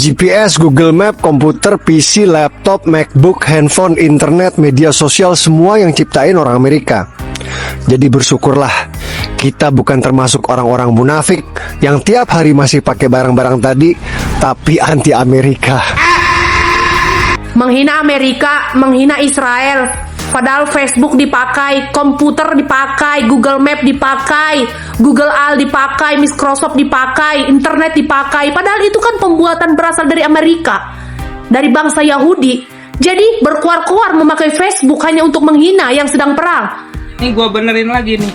GPS, Google Map, komputer, PC, laptop, MacBook, handphone, internet, media sosial, semua yang ciptain orang Amerika. Jadi bersyukurlah kita bukan termasuk orang-orang munafik yang tiap hari masih pakai barang-barang tadi tapi anti Amerika. Menghina Amerika, menghina Israel, padahal Facebook dipakai, komputer dipakai, Google Map dipakai, Google Al dipakai, Microsoft dipakai, internet dipakai, padahal itu kan pembuatan berasal dari Amerika, dari bangsa Yahudi. Jadi berkuar-kuar memakai Facebook hanya untuk menghina yang sedang perang. Ini gue benerin lagi nih.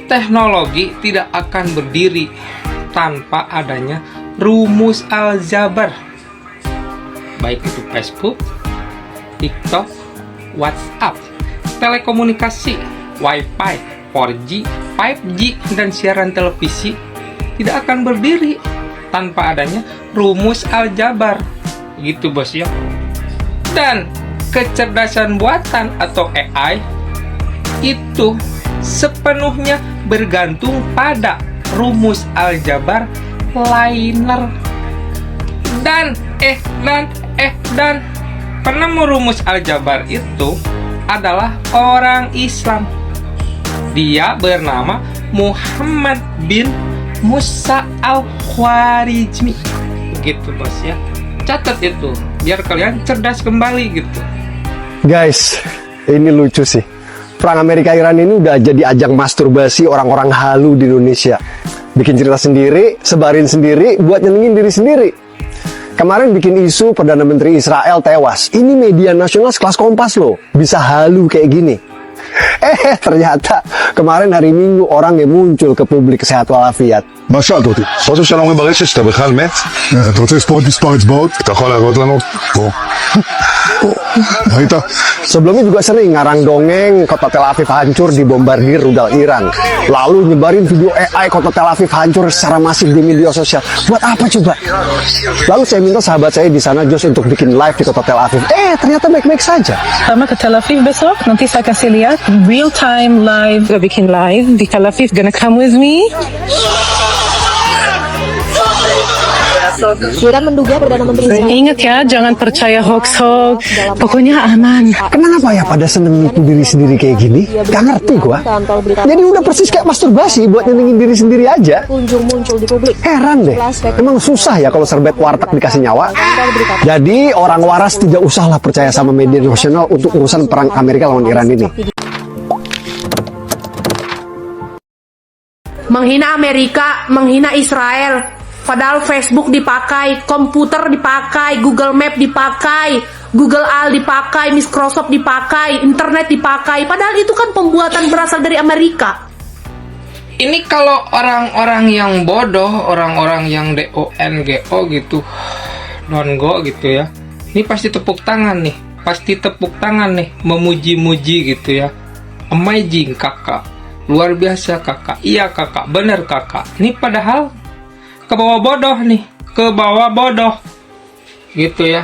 Teknologi tidak akan berdiri tanpa adanya rumus aljabar, baik itu Facebook, TikTok, WhatsApp, telekomunikasi, Wi-Fi, 4G, 5G, dan siaran televisi tidak akan berdiri tanpa adanya rumus aljabar. Gitu bos ya. Dan kecerdasan buatan atau AI itu sepenuhnya bergantung pada rumus aljabar liner. Dan penemu rumus aljabar itu adalah orang Islam. Dia bernama Muhammad bin Musa al-Khwarizmi. Begitu bos ya. Catat itu biar kalian cerdas kembali gitu. Guys, ini lucu sih. Perang Amerika-Iran ini udah jadi ajang masturbasi orang-orang halu di Indonesia. Bikin cerita sendiri, sebarin sendiri, buat nyenengin diri sendiri. Kemarin bikin isu Perdana Menteri Israel tewas. Ini media nasional sekelas Kompas loh, bisa halu kayak gini. Ternyata kemarin hari Minggu orang yang muncul ke publik sehat walafiat. מה שאלת אותי? אתה רוצה שאני אומר ברשת שאתה בכלל מת? אתה רוצה לספור את מספר אצבעות? אתה יכול להראות לנו? פה. ראית? Sebelumnya juga sering ngarang dongeng kota Tel Aviv hancur dibombardir rudal Iran. Lalu nyebarin video AI kota Tel Aviv hancur secara masif di media sosial. Buat apa coba? Lalu saya minta sahabat saya di sana Jos untuk bikin live di kota Tel Aviv. Ternyata baik-baik saja. Sama ke Tel Aviv besok, nanti saya kasih lihat real time live. Gak bikin live di Tel Aviv, gonna come with me. Iran menduga Perdana Menteri Israel. Ingat ya, jangan percaya hoax-hoax. Pokoknya aman. Kenapa ya pada seneng nipu diri sendiri kayak gini? Gak ngerti gua. Jadi udah persis kayak masturbasi buat nyenengin diri sendiri aja. Kunjung muncul di publik. Heran deh. Emang susah ya kalau serbet warteg dikasih nyawa. Jadi orang waras tidak usahlah percaya sama media nasional untuk urusan perang Amerika lawan Iran ini. Menghina Amerika, menghina Israel, padahal Facebook dipakai, komputer dipakai, Google Map dipakai, Google Al dipakai, Microsoft dipakai, internet dipakai, padahal itu kan pembuatan berasal dari Amerika. Ini kalau orang-orang yang bodoh, orang-orang yang DONGO gitu, non-go gitu ya. Ini pasti tepuk tangan nih, memuji-muji gitu ya. Amazing kakak, luar biasa kakak, iya kakak, bener kakak. Ini padahal ke bawah bodoh gitu ya.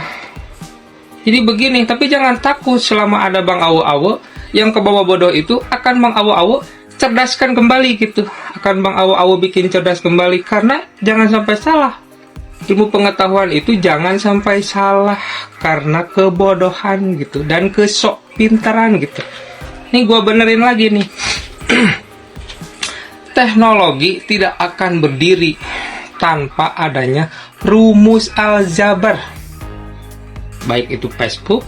Jadi begini, tapi jangan takut selama ada Bang Awo-Awo yang ke bawah bodoh itu akan Bang Awo-Awo cerdaskan kembali gitu, akan Bang Awo-Awo bikin cerdas kembali. Karena jangan sampai salah, ilmu pengetahuan itu jangan sampai salah karena kebodohan gitu dan kesok pintaran gitu. Ini gua benerin lagi nih. Teknologi tidak akan berdiri tanpa adanya rumus aljabar, baik itu Facebook,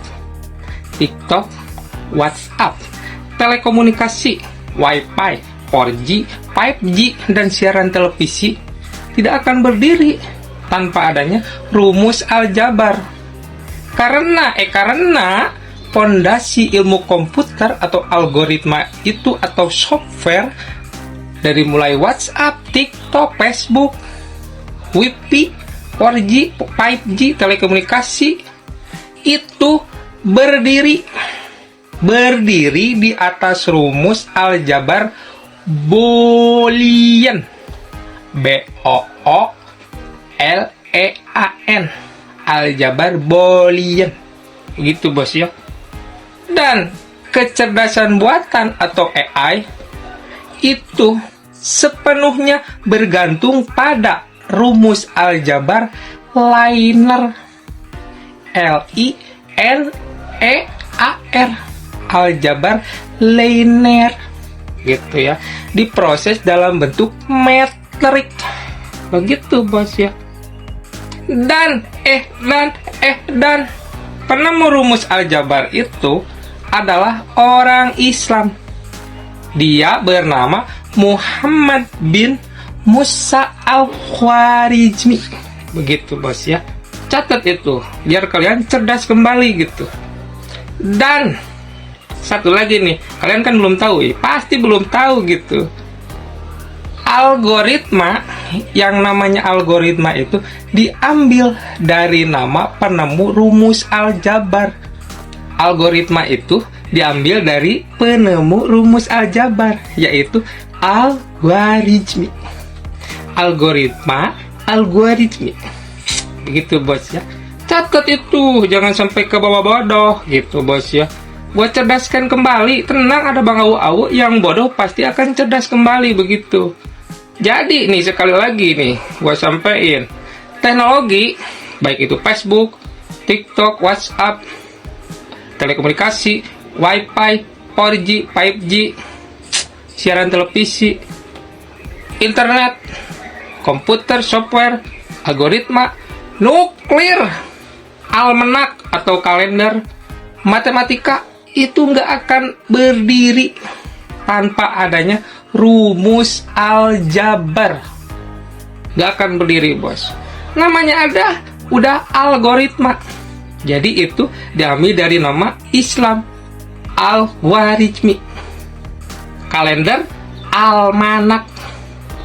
TikTok, WhatsApp, telekomunikasi, Wi-Fi, 4G, 5G, dan siaran televisi tidak akan berdiri tanpa adanya rumus aljabar. Karena fondasi ilmu komputer atau algoritma itu atau software dari mulai WhatsApp, TikTok, Facebook, Wi-Fi, 4G, 5G, telekomunikasi itu berdiri di atas rumus aljabar Boolean, B-O-O-L-E-A-N, aljabar Boolean, gitu bos ya. Dan kecerdasan buatan atau AI itu sepenuhnya bergantung pada rumus aljabar linear. L-I-N-E-A-R. Aljabar linear. Gitu ya. Diproses dalam bentuk metrik. Begitu bos ya. Dan penemu rumus aljabar itu adalah orang Islam. Dia bernama Muhammad bin Musa al-Khwarizmi. Begitu bos ya. Catat itu biar kalian cerdas kembali gitu. Dan satu lagi nih, kalian kan belum tahu ya, pasti belum tahu gitu. Algoritma, yang namanya algoritma itu diambil dari nama penemu rumus aljabar. Algoritma itu diambil dari penemu rumus aljabar, yaitu algoritmi. Algoritmi. Begitu bos ya. Catat itu, jangan sampai ke bawah bodoh gitu bos ya. Buat cerdaskan kembali, tenang, ada Bang Awu yang bodoh pasti akan cerdas kembali begitu. Jadi nih sekali lagi nih, gua sampein teknologi baik itu Facebook, TikTok, WhatsApp, telekomunikasi, Wi-Fi, 4G, 5G, siaran televisi, internet, komputer, software, algoritma, nuklir, almanak atau kalender, matematika itu nggak akan berdiri tanpa adanya rumus aljabar. Nggak akan berdiri bos. Namanya ada, udah algoritma. Jadi itu diambil dari nama Islam, Al-Khwarizmi. Kalender, almanak.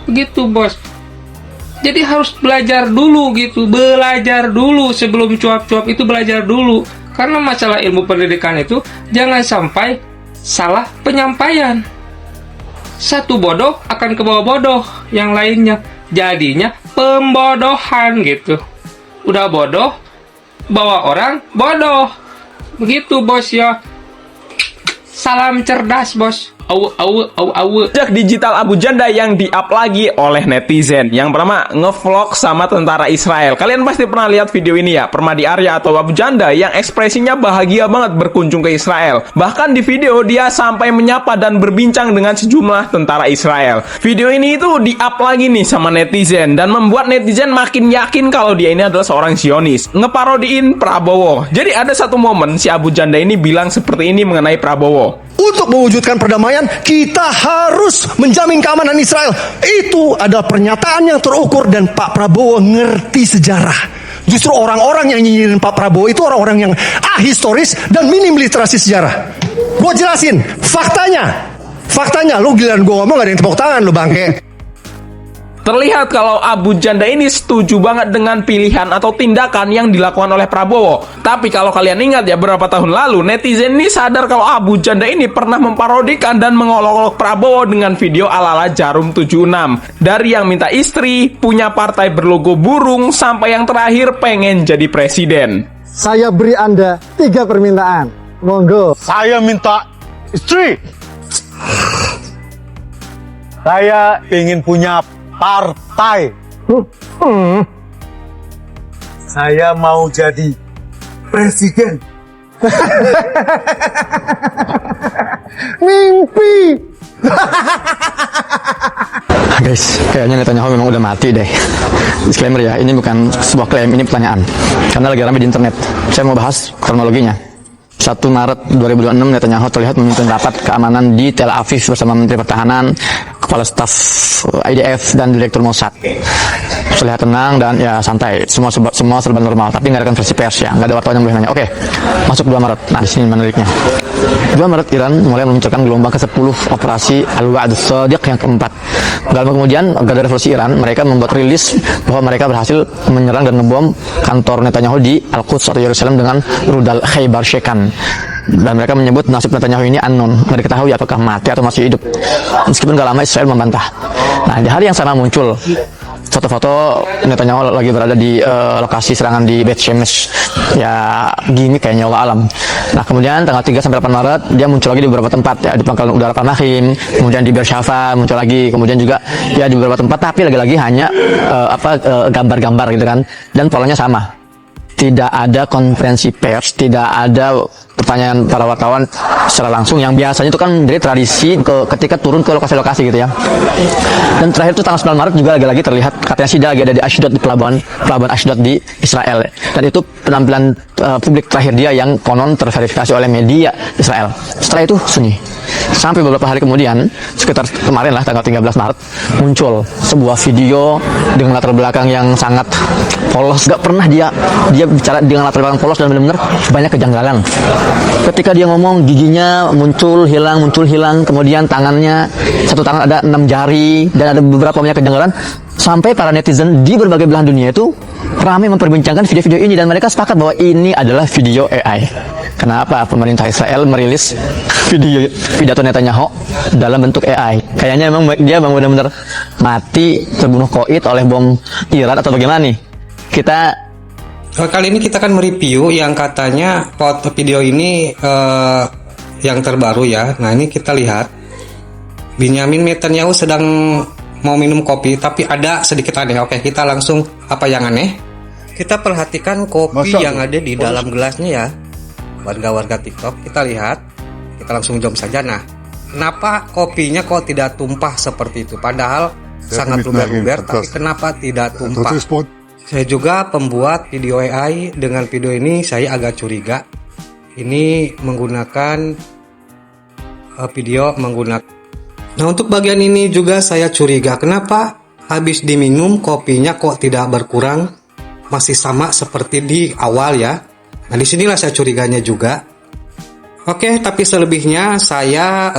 Begitu bos. Jadi harus belajar dulu gitu, belajar dulu sebelum cuap-cuap itu, belajar dulu. Karena masalah ilmu pendidikan itu jangan sampai salah penyampaian. Satu bodoh akan ke bawah bodoh yang lainnya. Jadinya pembodohan gitu. Udah bodoh, bawa orang bodoh. Begitu bos ya. Salam cerdas bos. Jejak digital Abu Janda yang di-up lagi oleh netizen. Yang pertama, ngevlog sama tentara Israel. Kalian pasti pernah lihat video ini ya, Permadi Arya atau Abu Janda yang ekspresinya bahagia banget berkunjung ke Israel. Bahkan di video dia sampai menyapa dan berbincang dengan sejumlah tentara Israel. Video ini itu di-up lagi nih sama netizen dan membuat netizen makin yakin kalau dia ini adalah seorang Zionis, ngeparodiin Prabowo. Jadi ada satu momen si Abu Janda ini bilang seperti ini mengenai Prabowo. Untuk mewujudkan perdamaian, kita harus menjamin keamanan Israel. Itu adalah pernyataan yang terukur dan Pak Prabowo ngerti sejarah. Justru orang-orang yang nyinyirin Pak Prabowo itu orang-orang yang ahistoris dan minim literasi sejarah. Gue jelasin, faktanya, lu giliran gue ngomong gak ada yang tepuk tangan lu bangke. Terlihat kalau Abu Janda ini setuju banget dengan pilihan atau tindakan yang dilakukan oleh Prabowo. Tapi kalau kalian ingat ya, beberapa tahun lalu netizen ini sadar kalau Abu Janda ini pernah memparodikan dan mengolok-olok Prabowo dengan video ala-ala Jarum 76. Dari yang minta istri, punya partai berlogo burung, sampai yang terakhir pengen jadi presiden. Saya beri Anda 3 permintaan. Monggo. Saya minta istri. Saya ingin punya partai. Saya mau jadi presiden. Mimpi. Guys, kayaknya Netanyahu memang udah mati deh. Disclaimer ya, ini bukan sebuah klaim, ini pertanyaan. Karena lagi ramai di internet. Saya mau bahas kronologinya. 1 Maret 2026 Netanyahu terlihat memimpin rapat keamanan di Tel Aviv bersama Menteri Pertahanan, Kepala Staf IDF, dan Direktur Mossad. Terlihat tenang dan ya santai, semua serba normal, tapi nggak ada konferensi pers ya, nggak ada wartawan yang boleh nanya. Oke, masuk 2 Maret. Nah, di sini menariknya. 2 Maret Iran mulai meluncurkan gelombang ke-10 operasi Al-Wa'd Shadiq yang keempat. Gak lama kemudian, Garda Revolusi Iran, mereka membuat rilis bahwa mereka berhasil menyerang dan ngebom kantor Netanyahu di Al-Quds atau Yerusalem dengan rudal Khaybar Shekan. Dan mereka menyebut nasib Netanyahu ini unknown, nggak diketahui apakah mati atau masih hidup. Meskipun gak lama Israel membantah. Nah, di hari yang sama muncul Satu foto Netanyahu lagi berada di lokasi serangan di Beit Shemesh, ya gimmick kayaknya Allah alam. Nah kemudian tanggal 3 sampai 8 Maret dia muncul lagi di beberapa tempat, ya di Pangkalan Udara Panakhim, kemudian di Beersheva muncul lagi, kemudian juga ya di beberapa tempat, tapi lagi-lagi hanya gambar-gambar gitu kan, dan polanya sama. Tidak ada konferensi pers, tidak ada pertanyaan para wartawan secara langsung yang biasanya itu kan dari tradisi ketika turun ke lokasi-lokasi gitu ya. Dan terakhir itu tanggal 9 Maret juga lagi-lagi terlihat katanya sih dia lagi ada di Ashdod, di pelabuhan Ashdod di Israel. Dan itu penampilan publik terakhir dia yang konon terverifikasi oleh media Israel. Setelah itu sunyi. Sampai beberapa hari kemudian, sekitar kemarin lah tanggal 13 Maret, muncul sebuah video dengan latar belakang yang sangat polos. Gak pernah dia bicara dengan latar belakang polos dan benar-benar banyak kejanggalan. Ketika dia ngomong, giginya muncul hilang, kemudian tangannya, satu tangan ada 6 jari, dan ada beberapa banyak kejanggalan. Sampai para netizen di berbagai belahan dunia itu ramai memperbincangkan video-video ini, dan mereka sepakat bahwa ini adalah video AI. Kenapa pemerintah Israel merilis pidato Netanyahu dalam bentuk AI? Kayaknya memang dia benar-benar mati, terbunuh koit oleh bom Iran atau bagaimana nih? Kali ini kita akan mereview yang katanya video ini yang terbaru ya. Nah ini kita lihat Benjamin Netanyahu sedang mau minum kopi, tapi ada sedikit aneh. Oke, kita langsung apa yang aneh? Kita perhatikan kopi yang ada di dalam gelasnya ya. Warga-warga TikTok, kita lihat. Kita langsung jom saja. Nah, kenapa kopinya kok tidak tumpah seperti itu? Padahal sangat luber-luber, tapi kenapa tidak tumpah? Saya juga pembuat video AI. Dengan video ini saya agak curiga. Ini menggunakan video menggunakan. Nah untuk bagian ini juga saya curiga. Kenapa habis diminum kopinya kok tidak berkurang? Masih sama seperti di awal ya. Nah disinilah saya curiganya juga. Oke, tapi selebihnya saya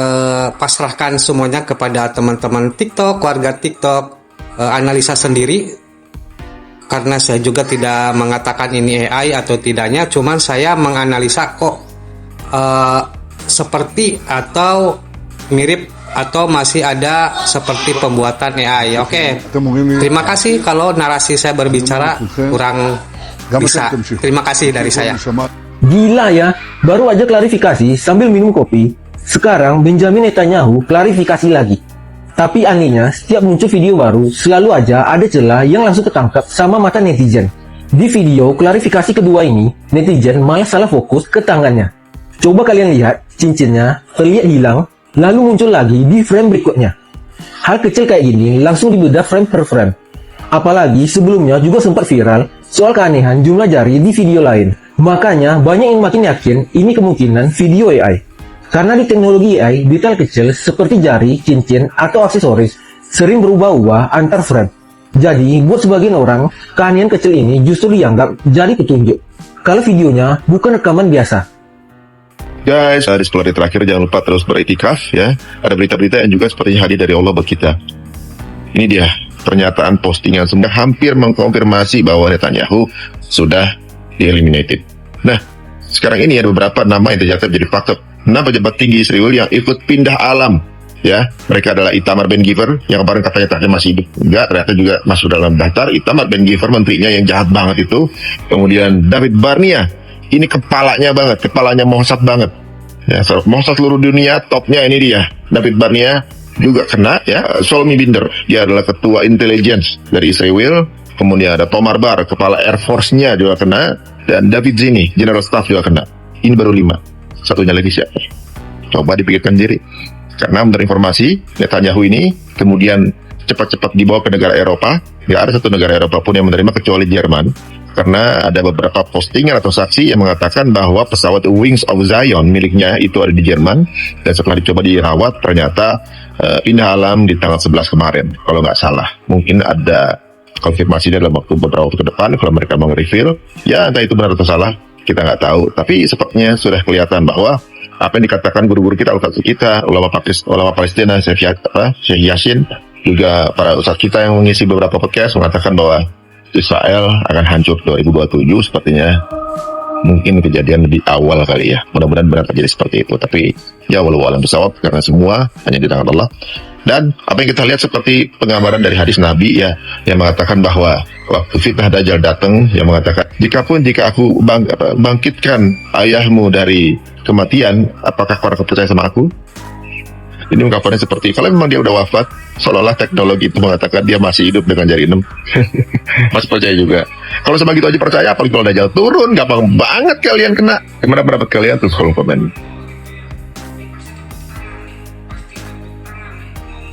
pasrahkan semuanya kepada teman-teman TikTok, warga TikTok, analisa sendiri. Karena saya juga tidak mengatakan ini AI atau tidaknya, cuman saya menganalisa kok seperti atau mirip atau masih ada seperti pembuatan AI. Oke, terima kasih kalau narasi saya berbicara kurang bisa. Terima kasih dari saya. Gila ya, baru aja klarifikasi sambil minum kopi. Sekarang Benjamin Netanyahu klarifikasi lagi. Tapi anehnya, setiap muncul video baru, selalu aja ada celah yang langsung ketangkap sama mata netizen. Di video klarifikasi kedua ini, netizen malah salah fokus ke tangannya. Coba kalian lihat, cincinnya terlihat hilang, lalu muncul lagi di frame berikutnya. Hal kecil kayak gini langsung dibedah frame per frame. Apalagi sebelumnya juga sempat viral soal keanehan jumlah jari di video lain. Makanya banyak yang makin yakin ini kemungkinan video AI. Karena di teknologi AI, detail kecil seperti jari, cincin, atau aksesoris sering berubah-ubah antar frame. Jadi, buat sebagian orang, keanehan kecil ini justru dianggap jadi petunjuk kalau videonya bukan rekaman biasa. Guys, di 10 hari terakhir jangan lupa terus beriktikaf ya. Ada berita-berita yang juga sepertinya hadir dari Allah buat kita. Ini dia, pernyataan postingan semua hampir mengkonfirmasi bahwa Netanyahu sudah di-eliminated. Nah, sekarang ini ada beberapa nama yang tercatat jadi fakta. 6 pejabat tinggi Israel yang ikut pindah alam ya. Mereka adalah Itamar Ben-Gvir yang kemarin katanya masih hidup, enggak, ternyata juga masuk dalam daftar. Itamar Ben-Gvir menterinya yang jahat banget itu. Kemudian David Barnea, ini kepalanya Mossad banget ya, Mossad seluruh dunia, topnya ini dia. David Barnea juga kena ya. Shlomi Binder, dia adalah ketua intelligence dari Israel. Kemudian ada Tomar Bar, kepala Air Force-nya juga kena. Dan David Zini, General Staff juga kena. Ini baru 5. Satunya lagi siapa? Coba dipikirkan diri. Karena menurut informasi, Netanyahu ini kemudian cepat-cepat dibawa ke negara Eropa. Nggak ada satu negara Eropa pun yang menerima kecuali Jerman. Karena ada beberapa postingan atau saksi yang mengatakan bahwa pesawat Wings of Zion miliknya itu ada di Jerman. Dan setelah dicoba dirawat, ternyata pindah alam di tanggal 11 kemarin. Kalau nggak salah. Mungkin ada konfirmasi dalam beberapa waktu ke depan. Kalau mereka mau reveal, ya entah itu benar atau salah, kita nggak tahu. Tapi sepertinya sudah kelihatan bahwa apa yang dikatakan guru-guru kita, ustadz kita, ulama Palestina, Syekh Yasin, juga para ustadz kita yang mengisi beberapa podcast mengatakan bahwa Israel akan hancur 2027. Sepertinya mungkin kejadian lebih awal kali ya. Mudah-mudahan benar terjadi seperti itu. Tapi ya walau alam pesawat, karena semua hanya di tangan Allah. Dan apa yang kita lihat seperti penggambaran dari hadis Nabi ya, yang mengatakan bahwa waktu fitnah Dajjal datang, yang mengatakan jika aku bangkitkan ayahmu dari kematian, apakah kau akan percaya sama aku? Ini ungkapannya seperti kalau memang dia udah wafat, seolah-olah teknologi itu mengatakan dia masih hidup dengan jari 6. Masih percaya juga. Kalau sama gitu aja percaya, apalagi kalau Dajjal turun, gampang banget kalian kena. Gimana pendapat kalian? Terus kolom komen.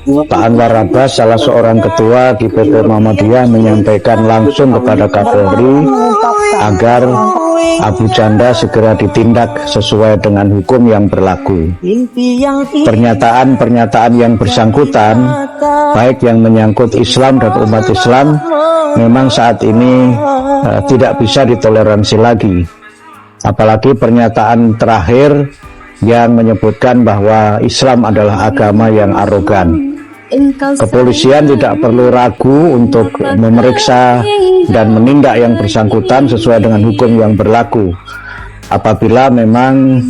Pak Anwar Abbas, salah seorang ketua GPP Muhammadiyah, menyampaikan langsung kepada Kapolri agar Abu Janda segera ditindak sesuai dengan hukum yang berlaku. Pernyataan-pernyataan yang bersangkutan, baik yang menyangkut Islam dan umat Islam, memang saat ini tidak bisa ditoleransi lagi. Apalagi pernyataan terakhir yang menyebutkan bahwa Islam adalah agama yang arogan. Kepolisian tidak perlu ragu untuk memeriksa dan menindak yang bersangkutan sesuai dengan hukum yang berlaku. Apabila memang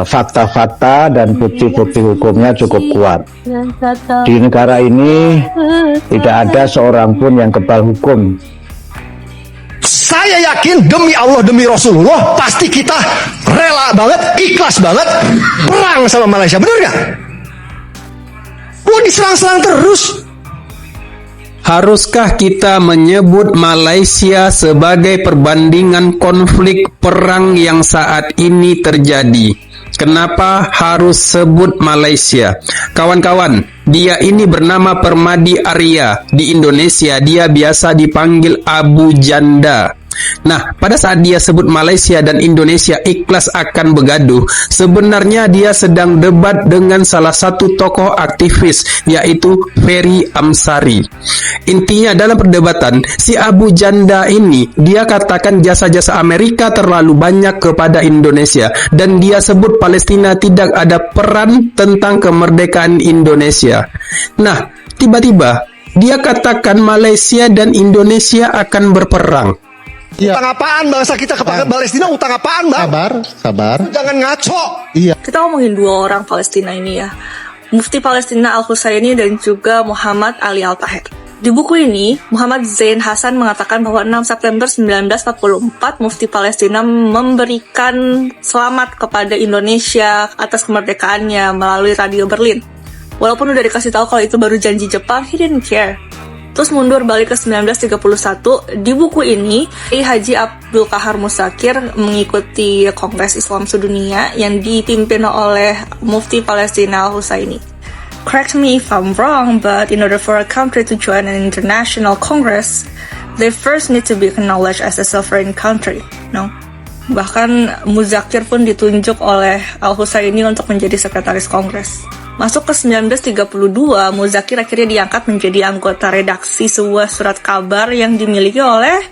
fakta-fakta dan bukti-bukti hukumnya cukup kuat. Di negara ini tidak ada seorang pun yang kebal hukum. Saya yakin demi Allah, demi Rasulullah, pasti kita rela banget, ikhlas banget perang sama Malaysia, bener gak? Diserang-serang terus. Haruskah kita menyebut Malaysia sebagai perbandingan konflik perang yang saat ini terjadi? Kenapa harus sebut Malaysia? Kawan-kawan, dia ini bernama Permadi Arya. Di Indonesia dia biasa dipanggil Abu Janda. Nah, pada saat dia sebut Malaysia dan Indonesia ikhlas akan begaduh, sebenarnya dia sedang debat dengan salah satu tokoh aktivis, yaitu Ferry Amsari. Intinya dalam perdebatan, si Abu Janda ini, dia katakan jasa-jasa Amerika terlalu banyak kepada Indonesia, dan dia sebut Palestina tidak ada peran tentang kemerdekaan Indonesia. Nah, tiba-tiba dia katakan Malaysia dan Indonesia akan berperang. Utang apaan bangsa kita kepada Palestina? Utang apaan, Bang? Sabar. Jangan ngaco. Iya. Kita ngomongin dua orang Palestina ini ya. Mufti Palestina Al-Husaini dan juga Muhammad Ali Al-Tahir. Di buku ini, Muhammad Zain Hasan mengatakan bahwa 6 September 1944, Mufti Palestina memberikan selamat kepada Indonesia atas kemerdekaannya melalui Radio Berlin. Walaupun udah dikasih tahu kalau itu baru janji Jepang, he didn't care. Terus mundur balik ke 1931, di buku ini Haji Abdul Qahar Musakir mengikuti Kongres Islam Sedunia yang dipimpin oleh Mufti Palestina Al-Husaini. Correct me if I'm wrong, but in order for a country to join an international congress, they first need to be acknowledged as a sovereign country. No? Bahkan Muzakir pun ditunjuk oleh Al-Husaini untuk menjadi sekretaris kongres. Masuk ke 1932, Muzakir akhirnya diangkat menjadi anggota redaksi sebuah surat kabar yang dimiliki oleh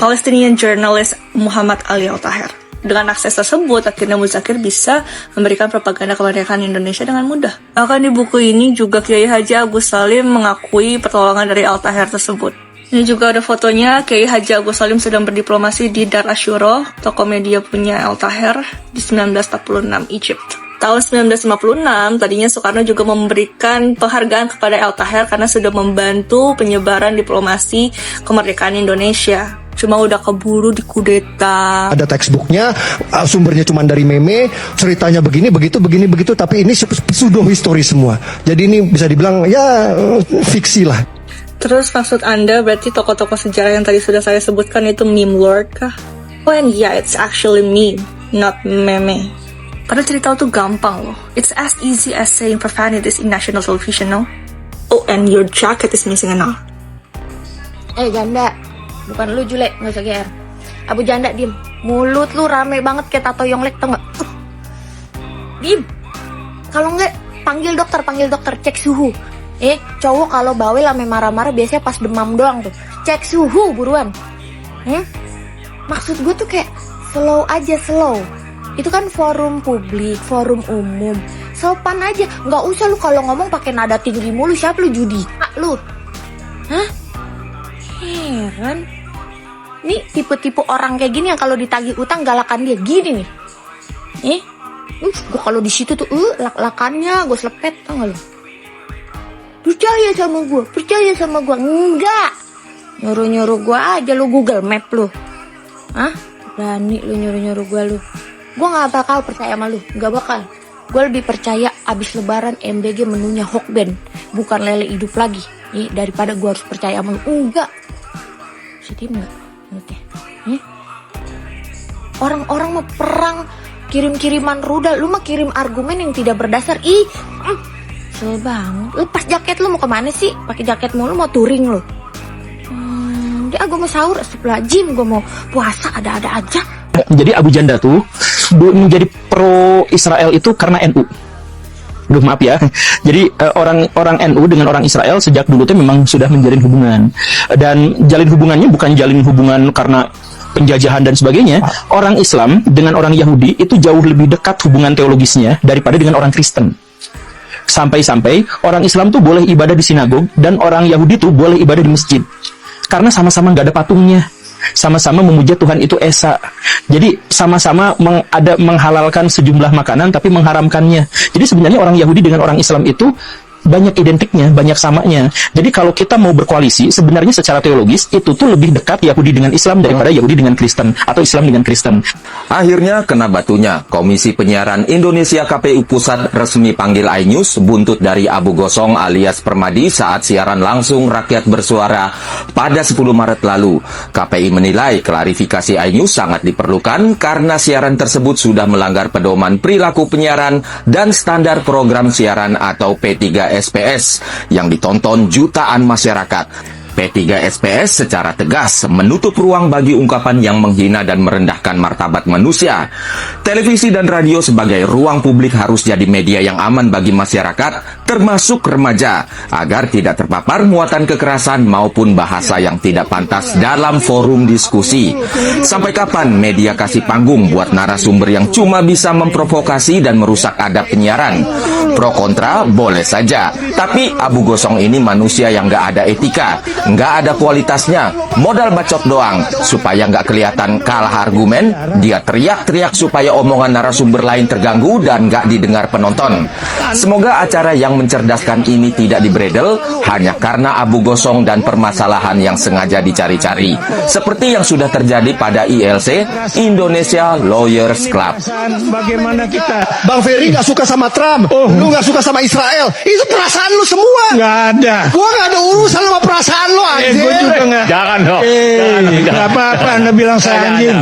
Palestinian journalist Muhammad Ali Al-Tahir. Dengan akses tersebut, akhirnya Muzakir bisa memberikan propaganda kemerdekaan Indonesia dengan mudah. Bahkan di buku ini juga Kiai Haji Agus Salim mengakui pertolongan dari Al-Tahir tersebut. Ini juga ada fotonya, Kiai Haji Agus Salim sedang berdiplomasi di Dar Ashura, toko media punya Al-Tahir, di 1946 Egypt. Tahun 1956, tadinya Soekarno juga memberikan penghargaan kepada Al-Tahir karena sudah membantu penyebaran diplomasi kemerdekaan Indonesia. Cuma udah keburu dikudeta. Ada textbooknya, sumbernya cuma dari meme, ceritanya begini, begitu, tapi ini pseudo history semua. Jadi ini bisa dibilang, ya, fiksi lah. Terus maksud Anda berarti tokoh-tokoh sejarah yang tadi sudah saya sebutkan itu meme lord kah? Oh, and yeah, it's actually meme, not meme. Padahal cerita itu gampang loh. It's as easy as saying profanities in national television, no? Oh, and your jacket is missing and all. Janda. Bukan lu Jule, gak usah GR. Abu Janda, diem. Mulut lu rame banget kayak tato Yonglek, tau gak? Diem. Kalau enggak, panggil dokter, cek suhu. Cowok kalau bawel ame marah-marah biasanya pas demam doang tuh. Cek suhu buruan. Maksud gue tuh kayak slow aja, slow. Itu kan forum publik, forum umum. Sopan aja, nggak usah lu kalau ngomong pakai nada tinggi mulu. Siapa lu, judi? Lu? Hah? Heran. Nih tipe-tipe orang kayak gini yang kalau ditagih utang galakan dia gini nih. Gue kalau di situ tuh lak-lakannya gue selepet, tau gak lu? percaya sama gue. Enggak. Nyuruh-nyuruh gue aja lu Google Map lu. Hah? Berani lu nyuruh-nyuruh gue lu. Gue gak bakal percaya sama lu. Gak bakal. Gue lebih percaya abis lebaran MBG menunya Hokben, bukan lele hidup lagi. Daripada gue harus percaya sama lu. Enggak. Sedih enggak? Oke. Orang-orang mah perang kirim-kiriman rudal, lu mah kirim argumen yang tidak berdasar. Kesel banget. Lepas jaket lu mau kemana sih? Pakai jaket mulu mau touring lu. Gue mau sahur, astagfirullahaladzim, gue mau puasa, ada-ada aja. Jadi Abu Janda tuh menjadi pro Israel itu karena NU. Duh, maaf ya. Jadi orang NU dengan orang Israel sejak dulu tuh memang sudah menjalin hubungan. Dan jalin hubungannya bukan jalin hubungan karena penjajahan dan sebagainya. Orang Islam dengan orang Yahudi itu jauh lebih dekat hubungan teologisnya daripada dengan orang Kristen. Sampai-sampai orang Islam tuh boleh ibadah di sinagog dan orang Yahudi tuh boleh ibadah di masjid. Karena sama-sama nggak ada patungnya, sama-sama memuja Tuhan itu esa. Jadi sama-sama menghalalkan sejumlah makanan tapi mengharamkannya. Jadi sebenarnya orang Yahudi dengan orang Islam itu banyak identiknya, banyak samanya. Jadi kalau kita mau berkoalisi, sebenarnya secara teologis itu tuh lebih dekat Yahudi dengan Islam daripada Yahudi dengan Kristen atau Islam dengan Kristen. Akhirnya kena batunya. Komisi Penyiaran Indonesia KPU Pusat resmi panggil iNews buntut dari Abu Gosong alias Permadi saat siaran langsung rakyat bersuara pada 10 Maret lalu. KPI menilai klarifikasi iNews sangat diperlukan karena siaran tersebut sudah melanggar pedoman perilaku penyiaran dan standar program siaran atau P3 SPS yang ditonton jutaan masyarakat. P3 SPS secara tegas menutup ruang bagi ungkapan yang menghina dan merendahkan martabat manusia. Televisi dan radio sebagai ruang publik harus jadi media yang aman bagi masyarakat, termasuk remaja, agar tidak terpapar muatan kekerasan maupun bahasa yang tidak pantas dalam forum diskusi. Sampai kapan media kasih panggung buat narasumber yang cuma bisa memprovokasi dan merusak adab penyiaran? Pro kontra boleh saja, tapi Abu Gosong ini manusia yang nggak ada etika, nggak ada kualitasnya, modal bacot doang. Supaya nggak kelihatan kalah argumen, dia teriak-teriak supaya omongan narasumber lain terganggu dan nggak didengar penonton. Semoga acara yang mencerdaskan ini tidak dibredel hanya karena Abu Gosong dan permasalahan yang sengaja dicari-cari, seperti yang sudah terjadi pada ILC, Indonesia Lawyers Club. Bagaimana kita? Bang Ferry nggak suka sama Trump, lu nggak suka sama Israel, itu perasaan lu semua. Nggak ada. Gua nggak ada urusan sama perasaan lu, anjing. Gua juga nggak. Jangan dong. Nggak apa-apa, Anda bilang saya anjing.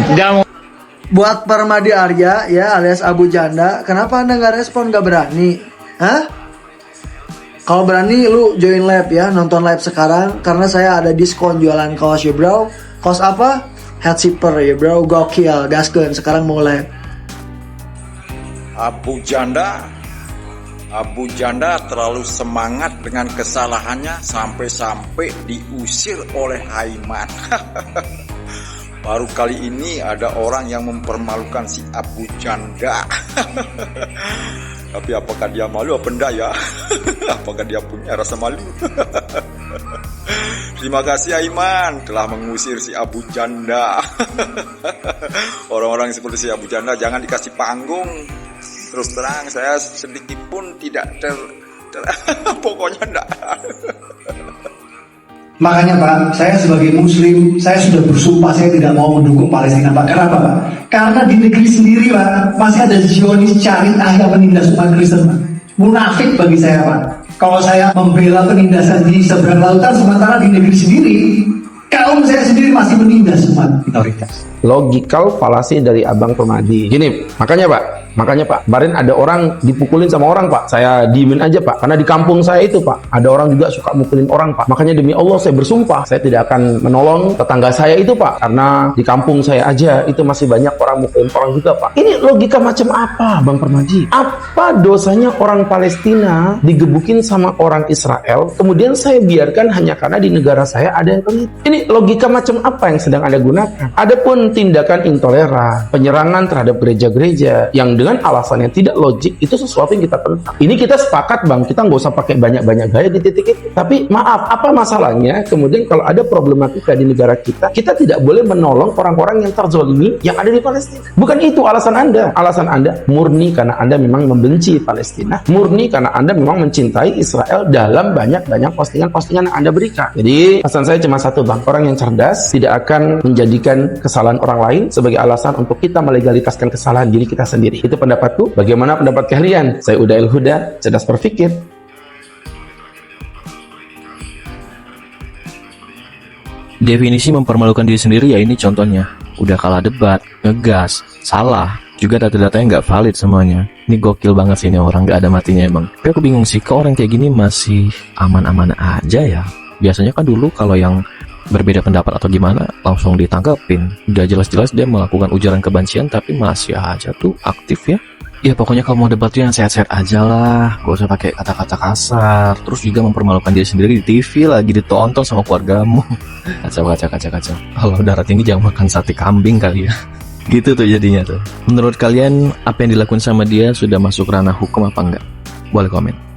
Buat Permadi Arya ya alias Abu Janda, kenapa Anda nggak respon, nggak berani? Hah? Kalau berani lu join live ya, nonton live sekarang karena saya ada diskon jualan kaos ya bro. Kaos apa? Head zipper ya bro, gokil, gaskeun sekarang mau live. Abu Janda terlalu semangat dengan kesalahannya sampai-sampai diusir oleh Haiman. Baru kali ini ada orang yang mempermalukan si Abu Janda. Tapi apakah dia malu apa enggak ya? Apakah dia punya rasa malu? Terima kasih Aiman telah mengusir si Abu Janda. Orang-orang seperti si Abu Janda jangan dikasih panggung. Terus terang saya sedikit pun tidak pokoknya enggak. Makanya Pak, saya sebagai Muslim, saya sudah bersumpah saya tidak mau mendukung Palestina Pak. Kenapa Pak? Karena di negeri sendiri Pak, masih ada Zionis syariah yang menindas umat Kristen Pak. Munafik bagi saya Pak. Kalau saya membela penindasan di seberang lautan, sementara di negeri sendiri, kaum saya sendiri masih menindas umat minoritas. Logical falasi dari Abang Permadi. Gini, makanya Pak, kemarin ada orang dipukulin sama orang Pak, saya diemin aja Pak, karena di kampung saya itu Pak, ada orang juga suka mukulin orang Pak, makanya demi Allah saya bersumpah, saya tidak akan menolong tetangga saya itu Pak, karena di kampung saya aja itu masih banyak orang mukulin orang juga Pak. Ini logika macam apa Bang Permadi? Apa dosanya orang Palestina digebukin sama orang Israel, kemudian saya biarkan hanya karena di negara saya ada yang pelit? Ini logika macam apa yang sedang Anda gunakan? Adapun tindakan intoleran, penyerangan terhadap gereja-gereja yang dengan alasan yang tidak logik, itu sesuatu yang kita tentang. Ini kita sepakat bang, kita nggak usah pakai banyak-banyak gaya di titik itu. Tapi maaf, apa masalahnya kemudian kalau ada problematika di negara kita tidak boleh menolong orang-orang yang terzolimi yang ada di Palestina? Bukan itu alasan Anda. Alasan Anda murni karena Anda memang membenci Palestina, murni karena Anda memang mencintai Israel dalam banyak-banyak postingan-postingan yang Anda berikan. Jadi pesan saya cuma satu bang, orang yang cerdas tidak akan menjadikan kesalahan orang lain sebagai alasan untuk kita melegalitaskan kesalahan diri kita sendiri. Itu pendapatku. Bagaimana pendapat kalian? Saya Udail Huda, cerdas berpikir. Definisi mempermalukan diri sendiri ya ini contohnya. Udah kalah debat, ngegas, salah, juga data-datanya nggak valid semuanya. Ini gokil banget sih ini orang, nggak ada matinya emang. Tapi aku bingung sih, kok orang kayak gini masih aman-aman aja ya? Biasanya kan dulu kalau yang berbeda pendapat atau gimana langsung ditangkapin. Udah jelas-jelas dia melakukan ujaran kebencian tapi masih aja tuh aktif ya. Ya pokoknya kalau mau debat tuh yang sehat-sehat aja lah, gak usah pakai kata-kata kasar. Terus juga mempermalukan diri sendiri di TV lagi ditonton sama keluargamu. Kacau. Kalau darah tinggi jangan makan sate kambing kali ya. Gitu tuh jadinya tuh. Menurut kalian apa yang dilakukan sama dia sudah masuk ranah hukum apa enggak? Boleh komen.